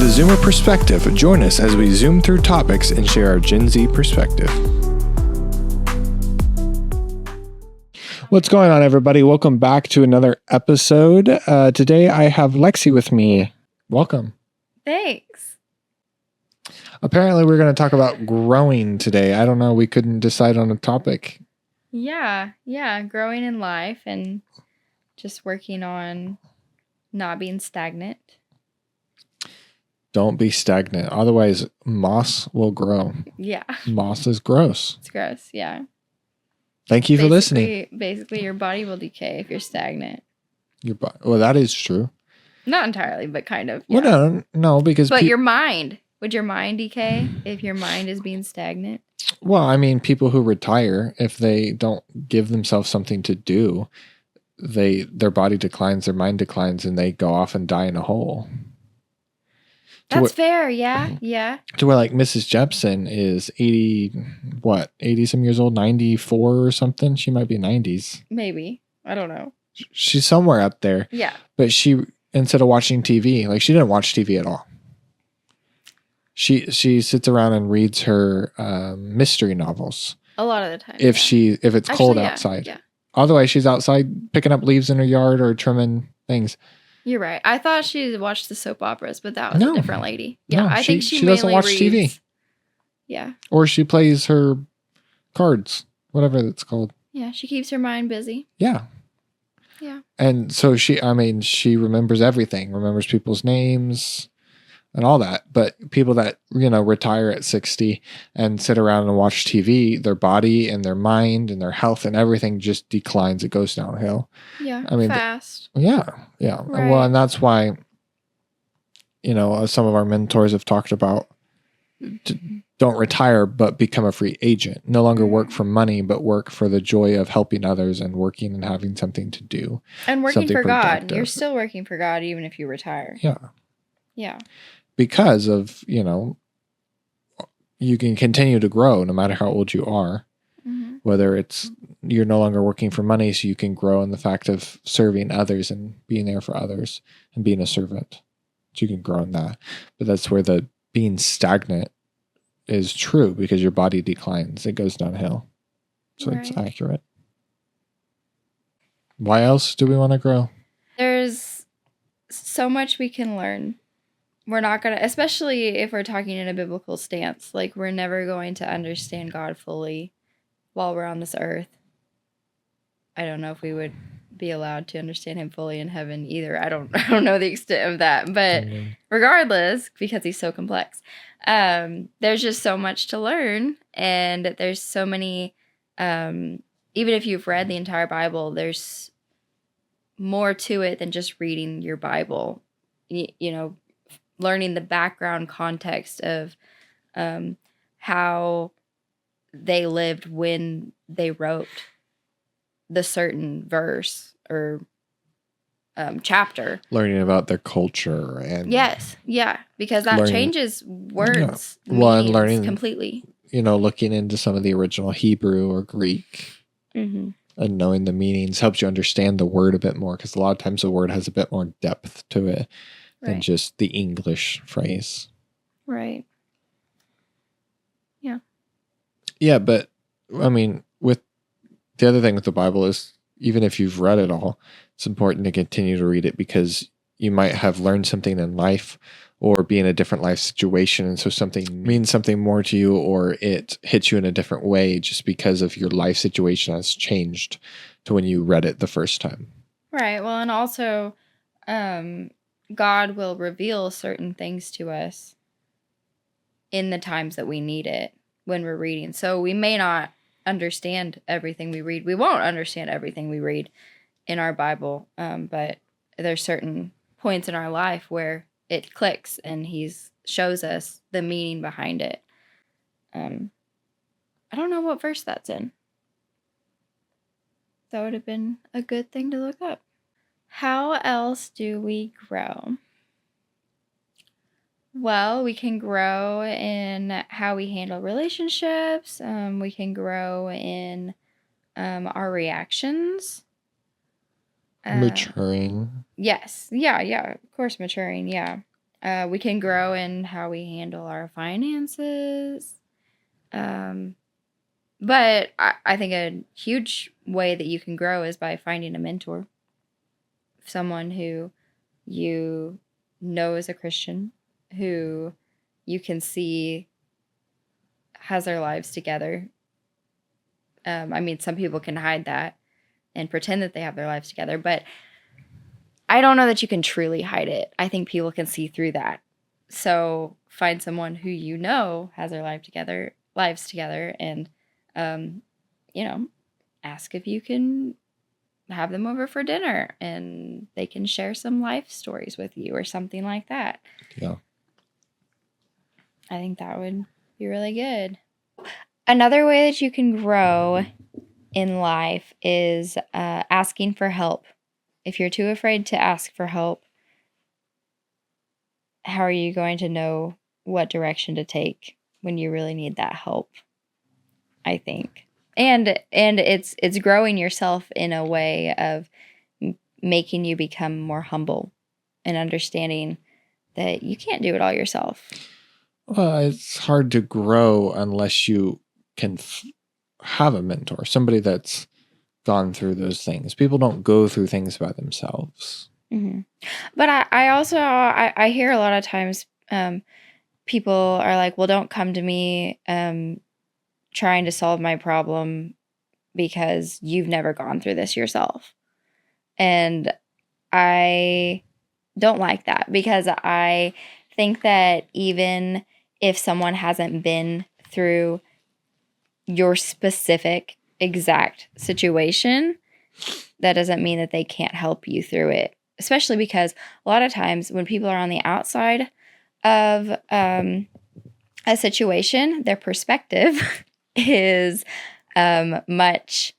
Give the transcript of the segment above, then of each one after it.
the Zoomer Perspective. Join us as we zoom through topics and share our Gen Z perspective. What's going on, everybody? Welcome back to another episode. Today I have Lexi with me. Welcome. Thanks. Apparently we're going to talk about growing today. I don't know. We couldn't decide on a topic. Yeah. Growing in life and just working on not being stagnant. Don't be stagnant. Otherwise, moss will grow. Yeah. Moss is gross. It's gross. Yeah. Thank you for listening. Basically, your body will decay if you're stagnant. Well, that is true. Not entirely, but kind of. Yeah. Well, no, because... But your mind. Would your mind decay if your mind is being stagnant? Well, I mean, people who retire, if they don't give themselves something to do, their body declines, their mind declines, and they go off and die in a hole. That's fair, yeah. To where, like, Mrs. Jepson is 80 some years old, 94 or something. She might be 90s. Maybe. I don't know. She's somewhere up there. Yeah. But she, instead of watching TV, like, she didn't watch TV at all. She sits around and reads her mystery novels. A lot of the time. If it's cold outside. Yeah. Otherwise, she's outside picking up leaves in her yard or trimming things. You're right. I thought she watched the soap operas, but that was a different lady. Yeah, no, I think she doesn't watch reads. TV. Yeah. Or she plays her cards, whatever that's called. Yeah, she keeps her mind busy. Yeah. Yeah. And so she remembers everything, remembers people's names and all that. But people that, retire at 60 and sit around and watch TV, their body and their mind and their health and everything just declines. It goes downhill. Yeah. Fast. Yeah. Right. Well, and that's why, some of our mentors have talked about don't retire, but become a free agent. No longer work for money, but work for the joy of helping others and working and having something to do. And working for God. You're still working for God even if you retire. Yeah. Yeah. Because of, you can continue to grow no matter how old you are. Mm-hmm. Whether it's you're no longer working for money, so you can grow in the fact of serving others and being there for others and being a servant. So you can grow in that. But that's where the being stagnant is true, because your body declines. It goes downhill. So It's accurate. Why else do we want to grow? There's so much we can learn. We're not going to, especially if we're talking in a biblical stance, like we're never going to understand God fully while we're on this earth. I don't know if we would be allowed to understand him fully in heaven either. I don't know the extent of that, but regardless, because he's so complex, there's just so much to learn, and there's so many, even if you've read the entire Bible, there's more to it than just reading your Bible. Learning the background context of how they lived when they wrote the certain verse or chapter. Learning about their culture and because that changes words. Yeah. Well, and learning completely. Looking into some of the original Hebrew or Greek, and knowing the meanings helps you understand the word a bit more, because a lot of times the word has a bit more depth to it than just the English phrase. Right. Yeah. Yeah, but I mean, with the other thing with the Bible is, even if you've read it all, it's important to continue to read it, because you might have learned something in life or be in a different life situation, and so something means something more to you, or it hits you in a different way just because of your life situation has changed to when you read it the first time. Right. Well, and also God will reveal certain things to us in the times that we need it when we're reading. So we may not understand everything we read. We won't understand everything we read in our Bible, but there's certain points in our life where it clicks and he shows us the meaning behind it. I don't know what verse that's in. That would have been a good thing to look up. How else do we grow? Well, we can grow in how we handle relationships. We can grow in our reactions. Maturing. Yes. Yeah. Of course, maturing. Yeah. We can grow in how we handle our finances. But I think a huge way that you can grow is by finding a mentor. Someone who you know is a Christian, who you can see has their lives together. I mean, some people can hide that and pretend that they have their lives together, but I don't know that you can truly hide it. I think people can see through that. So find someone who you know has their lives together, and ask if you can have them over for dinner and they can share some life stories with you or something like that. Yeah. I think that would be really good. Another way that you can grow in life is asking for help. If you're too afraid to ask for help, how are you going to know what direction to take when you really need that help? I think. And it's growing yourself in a way of making you become more humble and understanding that you can't do it all yourself. Well, it's hard to grow unless you can have a mentor, somebody that's gone through those things. People don't go through things by themselves. Mm-hmm. But I also hear a lot of times people are like, well, don't come to me trying to solve my problem because you've never gone through this yourself. And I don't like that, because I think that even if someone hasn't been through your specific exact situation, that doesn't mean that they can't help you through it. Especially because a lot of times when people are on the outside of a situation, their perspective is much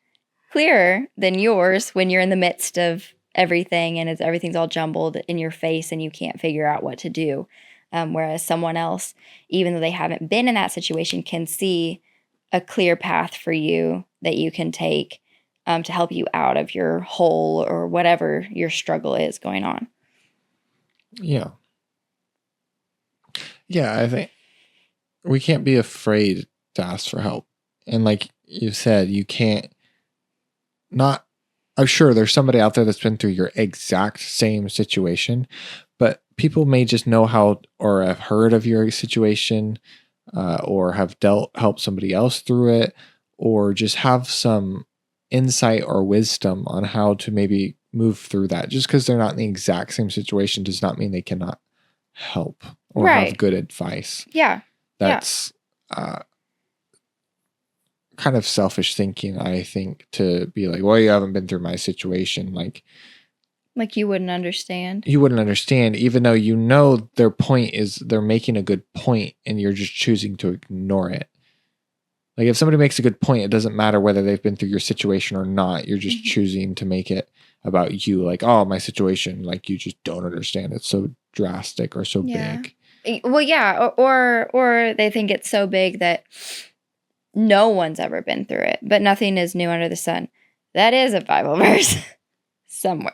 clearer than yours when you're in the midst of everything and everything's all jumbled in your face and you can't figure out what to do. Whereas someone else, even though they haven't been in that situation, can see a clear path for you that you can take to help you out of your hole or whatever your struggle is going on. Yeah. Yeah, I think we can't be afraid to ask for help. And like you said, you can't I'm sure there's somebody out there that's been through your exact same situation, but people may just know how or have heard of your situation or have helped somebody else through it, or just have some insight or wisdom on how to maybe move through that. Just because they're not in the exact same situation does not mean they cannot help or have good advice. Yeah. That's kind of selfish thinking, I think, to be like, well, you haven't been through my situation. Like you wouldn't understand. You wouldn't understand, even though you know their point is they're making a good point and you're just choosing to ignore it. Like if somebody makes a good point, it doesn't matter whether they've been through your situation or not. You're just choosing to make it about you. Like, oh, my situation, like you just don't understand. It's so drastic or so big. Well, yeah. Or they think it's so big that no one's ever been through it, but nothing is new under the sun. That is a Bible verse somewhere.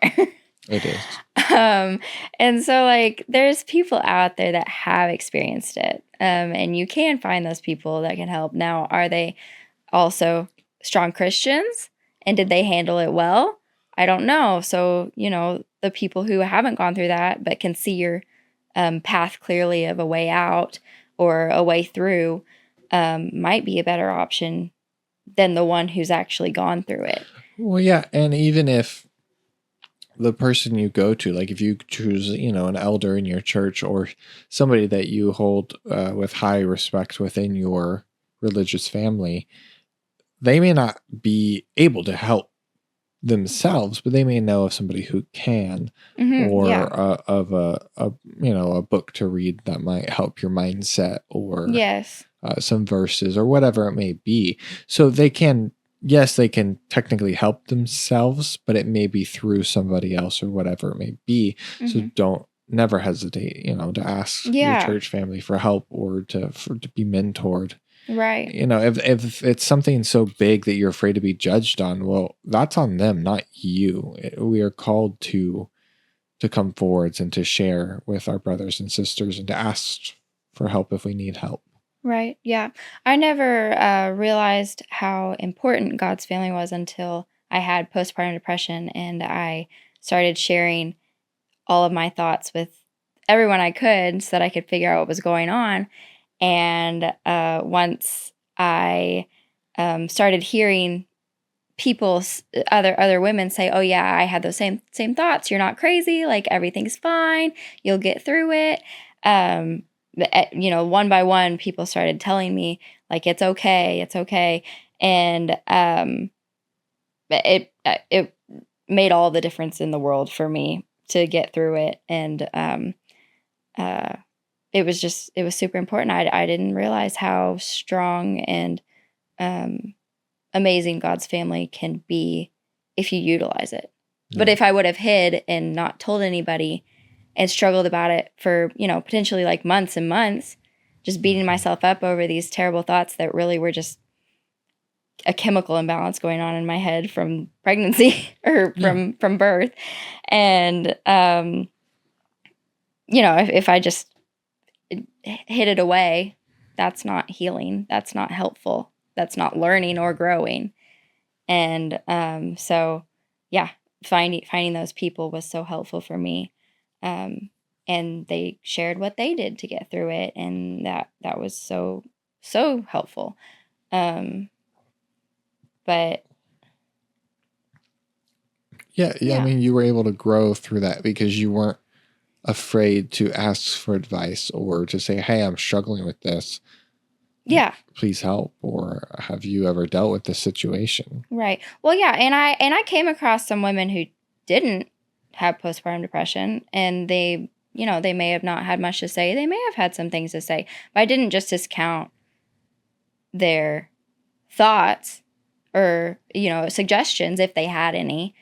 It is. And so like there's people out there that have experienced it. And you can find those people that can help. Now, are they also strong Christians? And did they handle it well? I don't know. So, the people who haven't gone through that but can see your path clearly of a way out or a way through might be a better option than the one who's actually gone through it. Well, yeah. And even if the person you go to, like if you choose, an elder in your church or somebody that you hold with high respect within your religious family, they may not be able to help themselves, but they may know of somebody who can, or of a book to read that might help your mindset, or some verses or whatever it may be. So they can technically help themselves, but it may be through somebody else or whatever it may be. So never hesitate, to ask your church family for help or to be mentored. Right. If it's something so big that you're afraid to be judged on, well, that's on them, not you. We are called to to come forwards and to share with our brothers and sisters and to ask for help if we need help. Right. Yeah. I never realized how important God's family was until I had postpartum depression and I started sharing all of my thoughts with everyone I could so that I could figure out what was going on. And once I started hearing other women say, "Oh yeah, I had those same thoughts. You're not crazy. Like everything's fine. You'll get through it." One by one, people started telling me like it's okay, and it made all the difference in the world for me to get through it, and it was super important. I didn't realize how strong and amazing God's family can be if you utilize it. Yeah. But if I would have hid and not told anybody and struggled about it for, potentially like months and months, just beating myself up over these terrible thoughts that really were just a chemical imbalance going on in my head from pregnancy or from birth. And, if I just hid it away, that's not healing. That's not helpful. That's not learning or growing. And finding those people was so helpful for me. And they shared what they did to get through it. And that was so, so helpful. But yeah, I mean, you were able to grow through that because you weren't afraid to ask for advice or to say, "Hey, I'm struggling with this. Yeah. Please help," or "Have you ever dealt with this situation?" Right. Well, yeah, and I came across some women who didn't have postpartum depression, and they may have not had much to say. They may have had some things to say, but I didn't just discount their thoughts or, suggestions if they had any,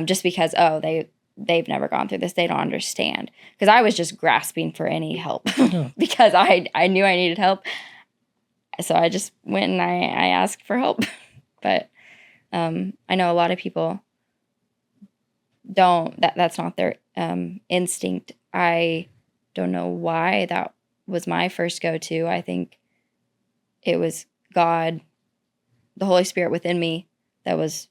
just because, they've never gone through this. They don't understand. Because I was just grasping for any help because I knew I needed help. So I just went and I asked for help. But I know a lot of people don't, that's not their instinct. I don't know why that was my first go-to. I think it was God, the Holy Spirit within me, that was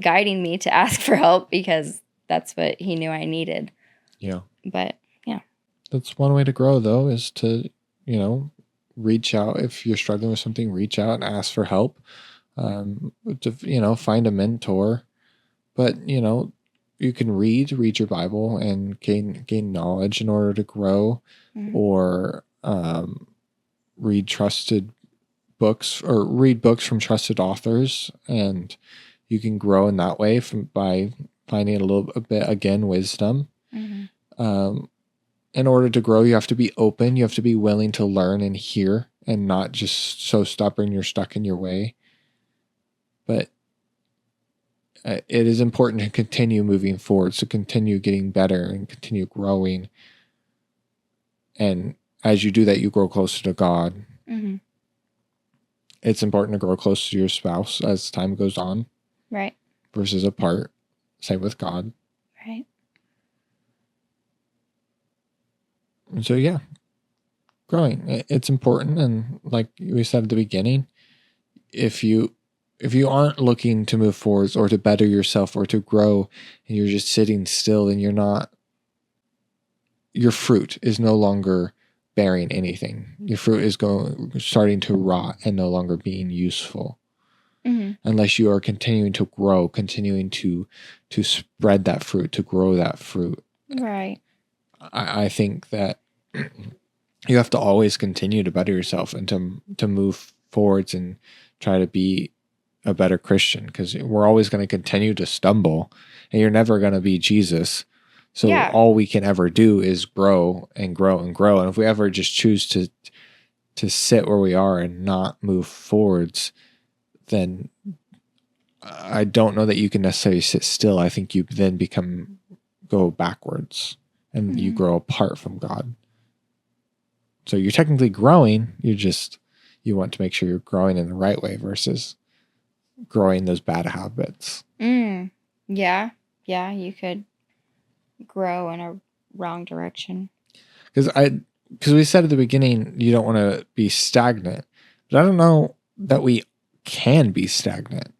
guiding me to ask for help because that's what he knew I needed. Yeah. But yeah. That's one way to grow though, is to, reach out. If you're struggling with something, reach out and ask for help. To, find a mentor. But, you can read your Bible and gain knowledge in order to grow, or read trusted books or read books from trusted authors, and you can grow in that way by finding a bit, again, wisdom. In order to grow, you have to be open. You have to be willing to learn and hear and not just so stubborn you're stuck in your way. But it is important to continue moving forward, to continue getting better and continue growing. And as you do that, you grow closer to God. It's important to grow closer to your spouse as time goes on. Right. Versus apart. Same with God. Right. And so, yeah, growing. It's important. And like we said at the beginning, if you aren't looking to move forwards or to better yourself or to grow, and you're just sitting still, and your fruit is no longer bearing anything. Your fruit is starting to rot and no longer being useful. Unless you are continuing to grow, continuing to spread that fruit, to grow that fruit. Right. I think that you have to always continue to better yourself and to move forwards and try to be a better Christian, because we're always going to continue to stumble, and you're never going to be Jesus. So all we can ever do is grow and grow and grow. And if we ever just choose to sit where we are and not move forwards, then I don't know that you can necessarily sit still. I think you then go backwards, and you grow apart from God. So you're technically growing. You want to make sure you're growing in the right way versus growing those bad habits. Yeah, you could grow in a wrong direction. Because we said at the beginning you don't want to be stagnant, but I don't know that we can be stagnant.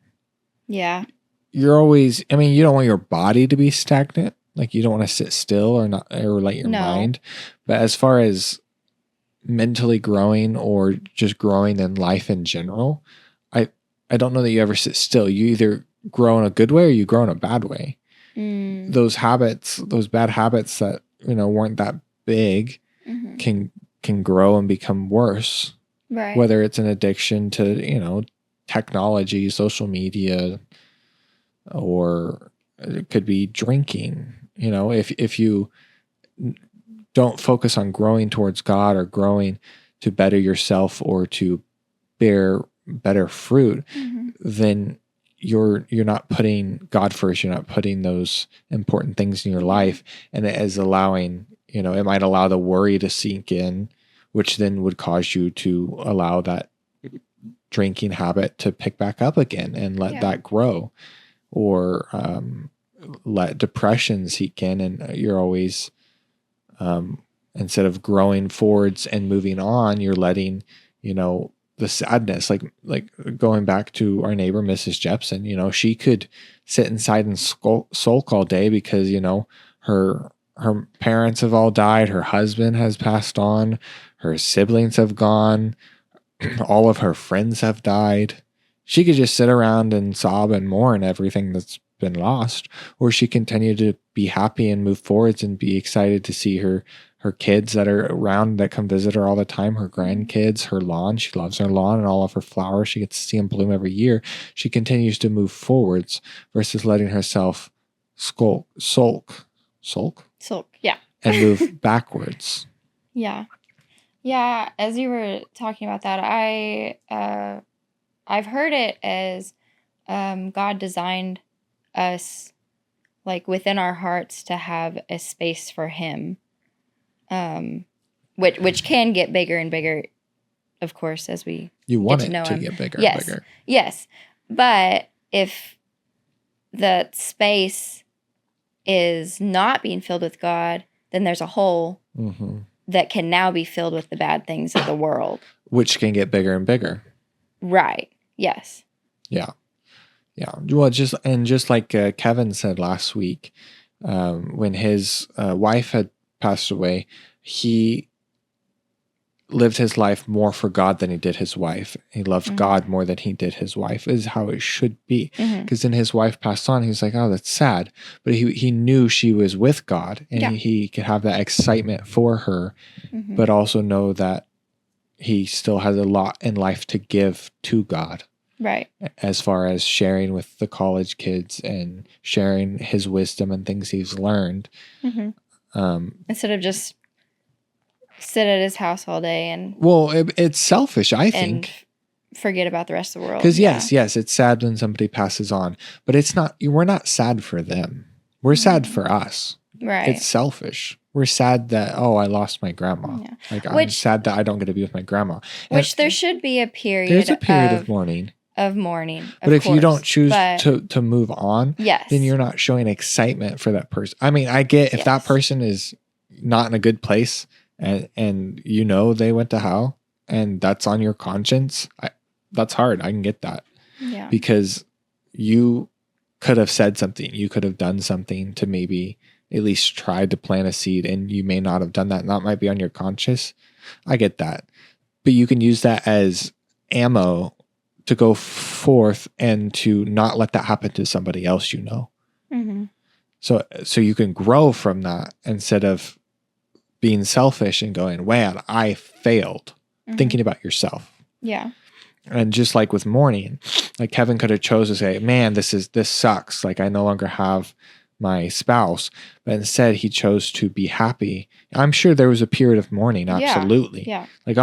Yeah. You're always, I mean, you don't want your body to be stagnant. Like you don't want to sit still or not, or let your mind. But as far as mentally growing or just growing in life in general, I don't know that you ever sit still. You either grow in a good way or you grow in a bad way. Those habits, those bad habits that, weren't that big can grow and become worse. Right. Whether it's an addiction to, technology, social media, or it could be drinking. If you don't focus on growing towards God or growing to better yourself or to bear better fruit, then you're not putting God first. You're not putting those important things in your life, and it is allowing, it might allow the worry to sink in, which then would cause you to allow that drinking habit to pick back up again and let that grow, or let depression sink in, and you're always instead of growing forwards and moving on, you're letting the sadness, like going back to our neighbor Mrs. Jepson. She could sit inside and sulk all day because her parents have all died, her husband has passed on, her siblings have gone, all of her friends have died. She could just sit around and sob and mourn everything that's been lost, or she continued to be happy and move forwards and be excited to see her kids that are around that come visit her all the time, her grandkids, her lawn. She loves her lawn and all of her flowers. She gets to see them bloom every year. She continues to move forwards versus letting herself sulk, yeah, and move backwards. Yeah. As you were talking about that, I've heard it as God designed us, like within our hearts, to have a space for Him, which can get bigger and bigger, of course, as we want get to know Him. Get bigger and bigger. Yes, but if the space is not being filled with God, then there's a hole that can now be filled with the bad things of the world, which can get bigger and bigger. Right. Yes. Yeah. Well, just like Kevin said last week, when his wife had passed away, he lived his life more for God than he did his wife. He loved God more than he did his wife, is how it should be. Because then his wife passed on. He was like, oh, that's sad. But he knew she was with God, and he could have that excitement for her, but also know that he still has a lot in life to give to God. Right. As far as sharing with the college kids and sharing his wisdom and things he's learned. Instead of just sit at his house all day and... Well, it's selfish, I think. Forget about the rest of the world. Because yes, it's sad when somebody passes on. But it's not, we're not sad for them. We're sad for us. Right. It's selfish. We're sad that, I lost my grandma. Yeah. Like, I'm sad that I don't get to be with my grandma. Which there should be a period. There's a period of mourning. But if you don't choose to move on, yes, then you're not showing excitement for that person. I mean, I get if that person is not in a good place and they went to hell and that's on your conscience, that's hard. I can get that. Yeah. Because you could have said something. You could have done something to maybe at least tried to plant a seed, and you may not have done that. And that might be on your conscience. I get that. But you can use that as ammo to go forth and to not let that happen to somebody else, So you can grow from that instead of being selfish and going, man, I failed. Thinking about yourself. Yeah. And just like with mourning, like Kevin could have chose to say, man, this sucks. Like I no longer have my spouse, but instead he chose to be happy. I'm sure there was a period of mourning. Absolutely. Yeah. Like,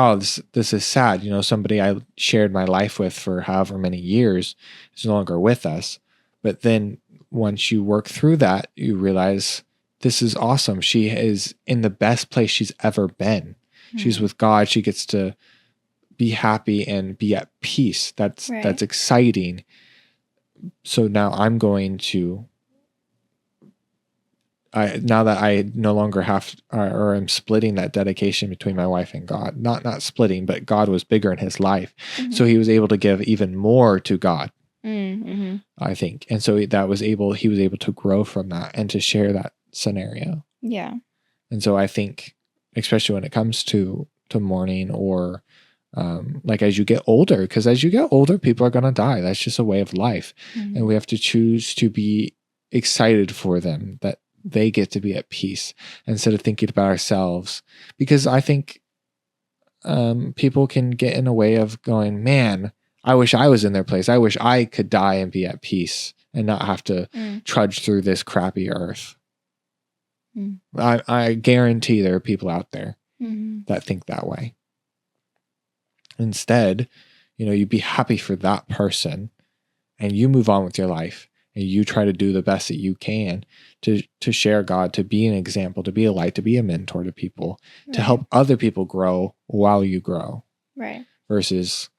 this is sad. Somebody I shared my life with for however many years is no longer with us. But then once you work through that, you realize this is awesome. She is in the best place she's ever been. She's with God. She gets to be happy and be at peace. That's exciting. So now I'm going to now that I no longer have or I'm splitting that dedication between my wife and God, not splitting, but God was bigger in his life. Mm-hmm. So he was able to give even more to God, Mm-hmm. I think. And so he was able to grow from that and to share that scenario. Yeah. And so I think, especially when it comes to mourning or like as you get older, because as you get older, people are going to die. That's just a way of life. Mm-hmm. And we have to choose to be excited for them, that they get to be at peace instead of thinking about ourselves. Because I think people can get in a way of going, man, I wish I was in their place. I wish I could die and be at peace and not have to trudge through this crappy earth. I guarantee there are people out there that think that way. Instead, you be happy for that person and you move on with your life and you try to do the best that you can to share God, to be an example, to be a light, to be a mentor to people, to help other people grow while you grow. Right. Versus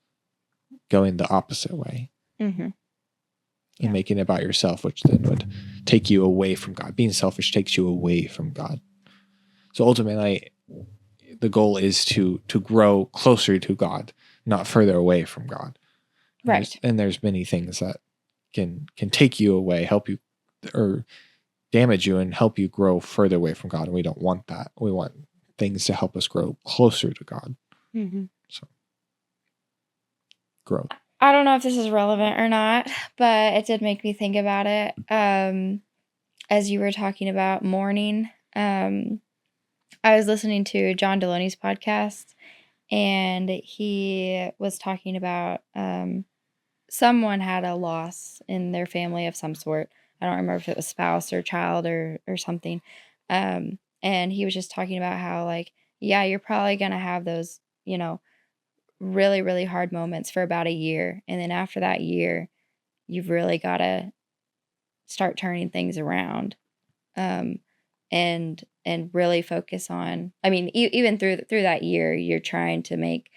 going the opposite way. Mm-hmm. And making it about yourself, which then would take you away from God. Being selfish takes you away from God. So ultimately, the goal is to grow closer to God, not further away from God. Right. And there's many things that can take you away, help you, or damage you and help you grow further away from God. And we don't want that. We want things to help us grow closer to God. Mm-hmm. So, growth. I don't know if this is relevant or not, but it did make me think about it. As you were talking about mourning, I was listening to John Deloney's podcast, and he was talking about someone had a loss in their family of some sort. I don't remember if it was spouse or child or something. And he was just talking about how, like, yeah, you're probably going to have those, really, really hard moments for about a year. And then after that year, you've really got to start turning things around. And really focus on, I mean, even through that year, you're trying to make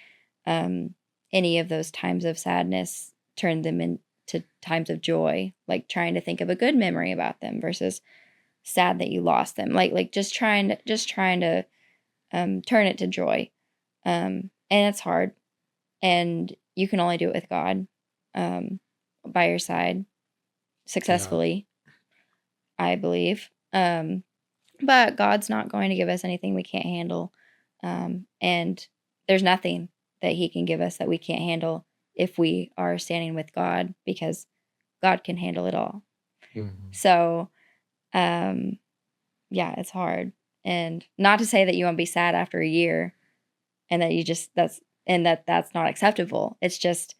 any of those times of sadness, turn them into times of joy, like trying to think of a good memory about them versus sad that you lost them. Like just trying to turn it to joy. And it's hard. And you can only do it with God by your side successfully, I believe. But God's not going to give us anything we can't handle. And there's nothing that he can give us that we can't handle if we are standing with God, because God can handle it all. Mm-hmm. So, yeah, it's hard. And not to say that you won't be sad after a year and that that's not acceptable. It's just,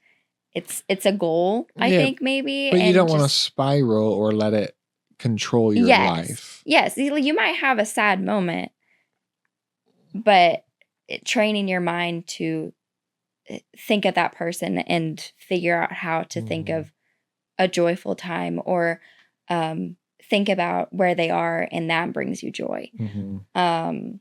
it's a goal, I think, maybe. But you don't want to spiral or let it control your life. Yes. You might have a sad moment, but training your mind to think of that person and figure out how to think of a joyful time, or think about where they are, and that brings you joy. Mm-hmm.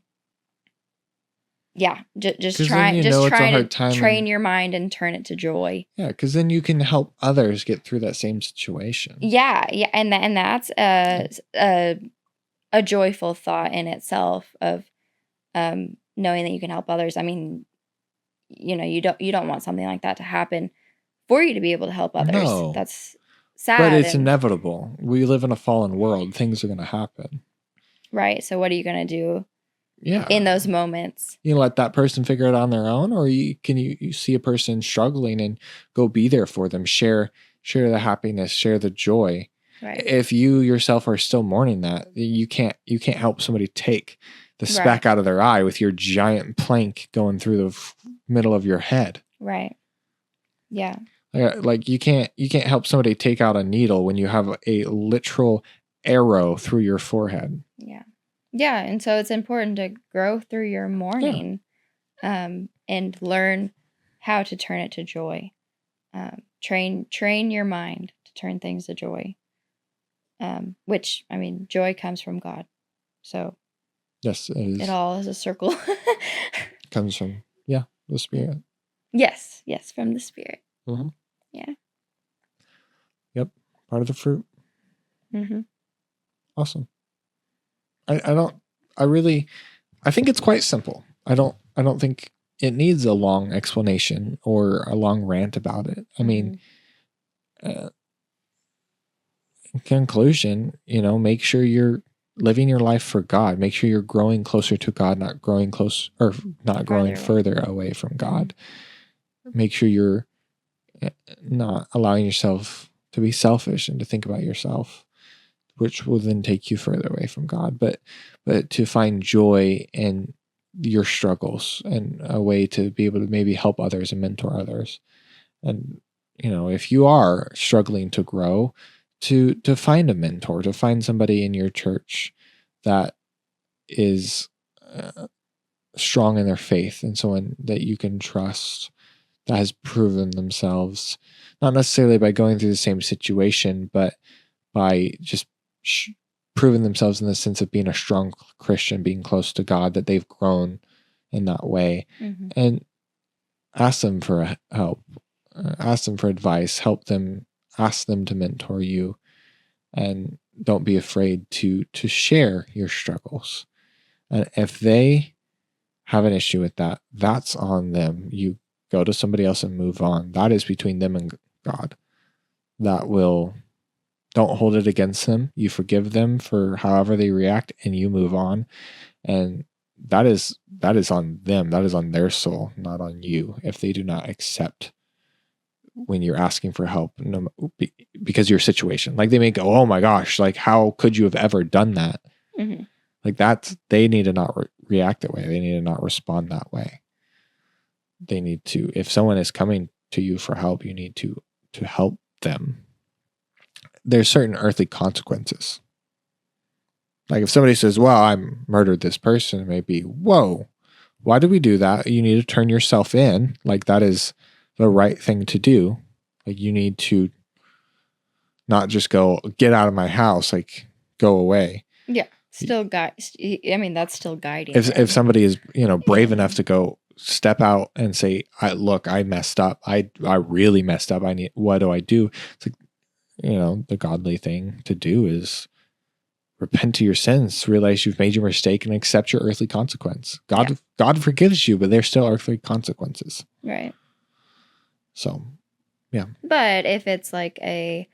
Yeah, just try to train your mind and turn it to joy. Yeah, because then you can help others get through that same situation. Yeah, and that's a joyful thought in itself of knowing that you can help others. I mean, you don't want something like that to happen for you to be able to help others. No. That's sad. But it's inevitable. We live in a fallen world. Things are going to happen. Right. So what are you going to do? Yeah. In those moments, you let that person figure it out on their own, or you see a person struggling and go be there for them, share the happiness, share the joy. Right. If you yourself are still mourning that, you can't help somebody take the speck out of their eye with your giant plank going through the middle of your head. Right. Yeah. Like you can't help somebody take out a needle when you have a literal arrow through your forehead. Yeah. Yeah, and so it's important to grow through your mourning, and learn how to turn it to joy. Train your mind to turn things to joy. Which, I mean, joy comes from God. So yes, it is. It all is a circle. Comes from the Spirit. Yes, from the Spirit. Mm-hmm. Yeah. Yep, part of the fruit. Mm-hmm. Awesome. I think it's quite simple. I don't think it needs a long explanation or a long rant about it. I mean, in conclusion, make sure you're living your life for God. Make sure you're growing closer to God, not growing further away from God. Make sure you're not allowing yourself to be selfish and to think about yourself, which will then take you further away from God. But to find joy in your struggles and a way to be able to maybe help others and mentor others. And, if you are struggling to grow, to find a mentor, to find somebody in your church that is strong in their faith and someone that you can trust, that has proven themselves, not necessarily by going through the same situation, but by just proving themselves in the sense of being a strong Christian, being close to God, that they've grown in that way. And ask them for help, ask them for advice, ask them to mentor you, and don't be afraid to share your struggles. And if they have an issue with that, that's on them. You go to somebody else and move on. That is between them and God. Don't hold it against them. You forgive them for however they react, and you move on. And that is on them. That is on their soul, not on you. If they do not accept when you're asking for help, because of your situation, like they may go, "Oh my gosh, like how could you have ever done that?" Like they need to not react that way. They need to not respond that way. They need to, if someone is coming to you for help, you need to help them. There's certain earthly consequences. Like if somebody says, "Well, I murdered this person," it may be, "Whoa, why did we do that?" You need to turn yourself in. Like that is the right thing to do. Like you need to not just go, "Get out of my house," like go away. Yeah. Still that's still guiding. If somebody is, brave enough to go step out and say, I messed up. I really messed up. What do I do? It's like, the godly thing to do is repent to your sins, realize you've made your mistake, and accept your earthly consequence. God forgives you, but there's still earthly consequences. Right. So, yeah. But if it's like a,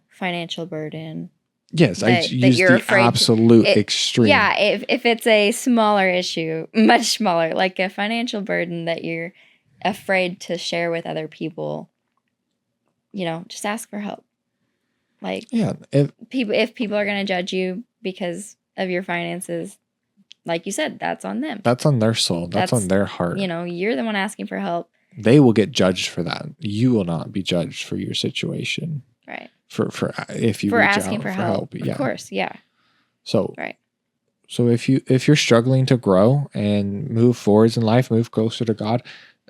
financial burden. Yes, I use the absolute extreme. Yeah, if it's a smaller issue, much smaller, like a financial burden that you're afraid to share with other people, just ask for help. Like, yeah, if people are going to judge you because of your finances, like you said, that's on them. That's on their soul. That's on their heart. You're the one asking for help. They will get judged for that. You will not be judged for your situation. Right. For if you reach out for help. Yeah. Of course, yeah. So right. So if you're struggling to grow and move forwards in life, move closer to God,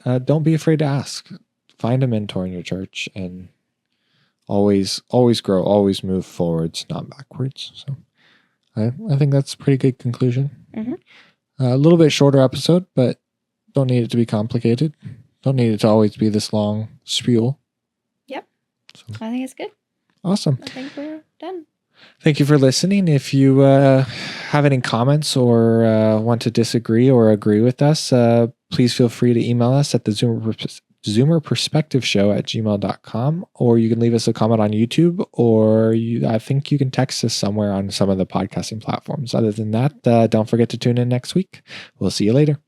don't be afraid to ask. Find a mentor in your church and always grow, always move forwards, not backwards. So I think that's a pretty good conclusion. A little bit shorter episode, but don't need it to be complicated. Don't need it to always be this long spiel. Yep. So, I think it's good. Awesome. I think we're done. Thank you for listening. If you have any comments or want to disagree or agree with us, please feel free to email us at the zoomerperspectiveshow@gmail.com, or you can leave us a comment on YouTube, or I think you can text us somewhere on some of the podcasting platforms. Other than that, don't forget to tune in next week. We'll see you later.